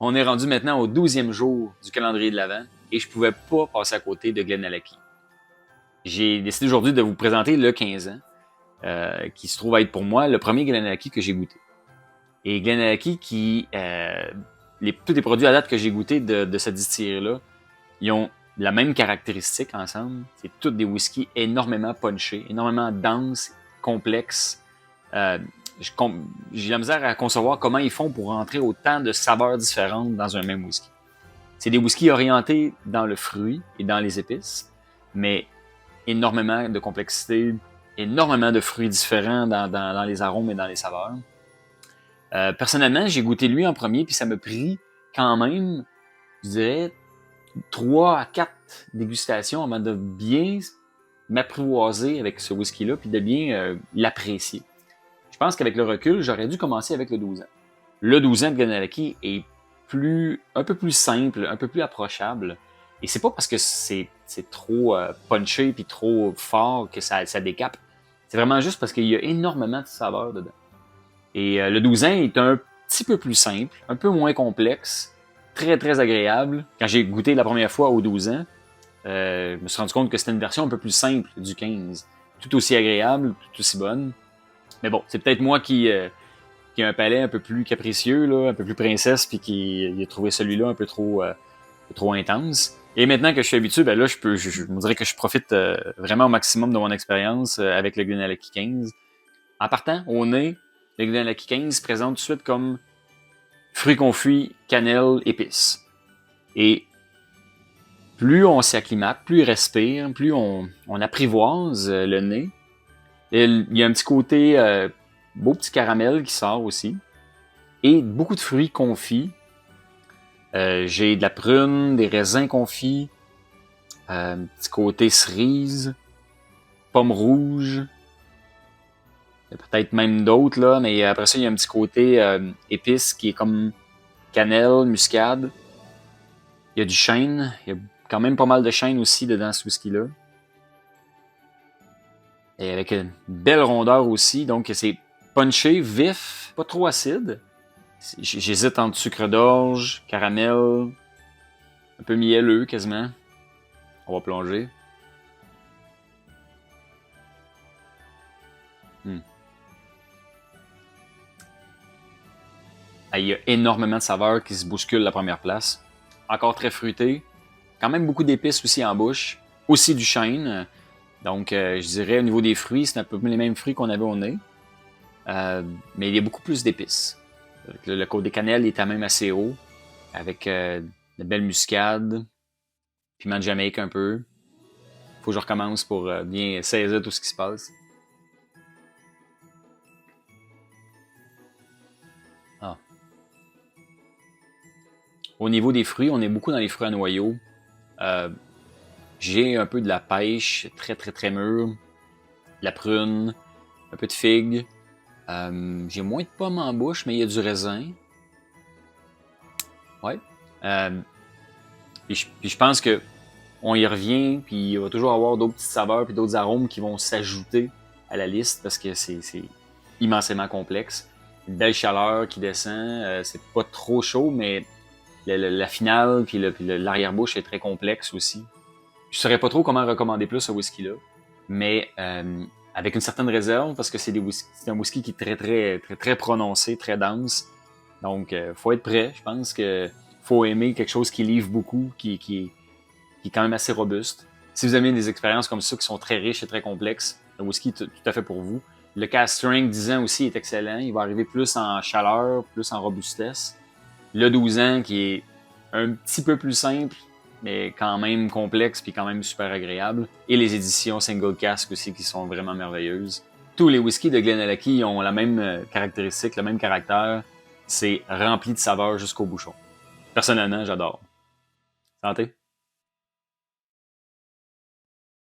On est rendu maintenant au 12e jour du calendrier de l'Avent et je pouvais pas passer à côté de Glenallachie. J'ai décidé aujourd'hui de vous présenter le 15 ans, qui se trouve être pour moi le premier Glenallachie que j'ai goûté. Et Glenallachie tous les produits à date que j'ai goûtés de cette distillerie-là, ils ont la même caractéristique ensemble. C'est tous des whiskies énormément punchés, énormément denses, complexes. Euh, j'ai la misère à concevoir comment ils font pour rentrer autant de saveurs différentes dans un même whisky. C'est des whiskies orientés dans le fruit et dans les épices, mais énormément de complexité, énormément de fruits différents dans les arômes et dans les saveurs. Personnellement, j'ai goûté lui en premier, puis ça m'a pris quand même, je dirais, 3 à 4 dégustations avant de bien m'apprivoiser avec ce whisky-là, puis de bien l'apprécier. Je pense qu'avec le recul, j'aurais dû commencer avec le 12 ans. Le 12 ans de Glenallachie est un peu plus simple, un peu plus approchable. Et c'est pas parce que c'est trop punché puis trop fort que ça décape. C'est vraiment juste parce qu'il y a énormément de saveurs dedans. Et le 12 ans est un petit peu plus simple, un peu moins complexe, très très agréable. Quand j'ai goûté la première fois au 12 ans, je me suis rendu compte que c'était une version un peu plus simple du 15. Tout aussi agréable, tout aussi bonne. Mais bon, c'est peut-être moi qui a un palais un peu plus capricieux, là, un peu plus princesse, puis qui a trouvé celui-là un peu trop intense. Et maintenant que je suis habitué, ben là, je me dirais que je profite vraiment au maximum de mon expérience avec le Glenallachie 15. En partant, au nez, le Glenallachie 15 se présente tout de suite comme fruits confits, cannelle, épices. Et plus on s'y acclimate, plus il respire, plus on apprivoise le nez. Et il y a un petit côté beau petit caramel qui sort aussi. Et beaucoup de fruits confits. J'ai de la prune, des raisins confits, un petit côté cerise, pomme rouge, peut-être même d'autres, là, mais après ça, il y a un petit côté épice qui est comme cannelle, muscade. Il y a du chêne, il y a quand même pas mal de chêne aussi dedans ce whisky-là. Et avec une belle rondeur aussi, donc c'est punché, vif, pas trop acide. J'hésite entre sucre d'orge, caramel, un peu mielleux quasiment. On va plonger. Il y a énormément de saveurs qui se bousculent la première place. Encore très fruité. Quand même beaucoup d'épices aussi en bouche. Aussi du chêne. Donc, je dirais, au niveau des fruits, c'est un peu les mêmes fruits qu'on avait au nez. Mais il y a beaucoup plus d'épices. Le côté cannelle est quand même assez haut. Avec de belles muscades. Piment de Jamaïque un peu. Faut que je recommence pour bien saisir tout ce qui se passe. Ah. Au niveau des fruits, on est beaucoup dans les fruits à noyaux. J'ai un peu de la pêche, très très très mûre, de la prune, un peu de figue. J'ai moins de pommes en bouche, mais il y a du raisin. Ouais. Puis je pense que on y revient, puis il va toujours avoir d'autres petites saveurs puis d'autres arômes qui vont s'ajouter à la liste parce que c'est immensément complexe. Une belle chaleur qui descend, c'est pas trop chaud, mais la finale puis l'arrière-bouche est très complexe aussi. Je saurais pas trop comment recommander plus ce whisky-là, mais avec une certaine réserve parce que c'est un whisky qui est très très très très prononcé, très dense. Donc faut être prêt. Je pense que faut aimer quelque chose qui livre beaucoup, qui est quand même assez robuste. Si vous aimez des expériences comme ça qui sont très riches et très complexes, le whisky est tout à fait pour vous. Le cast strength 10 ans aussi est excellent. Il va arriver plus en chaleur, plus en robustesse. Le 12 ans qui est un petit peu plus simple, mais quand même complexe puis quand même super agréable. Et les éditions single cask aussi qui sont vraiment merveilleuses. Tous les whiskies de Glenallachie ont la même caractéristique, le même caractère. C'est rempli de saveurs jusqu'au bouchon. Personnellement, j'adore. Santé!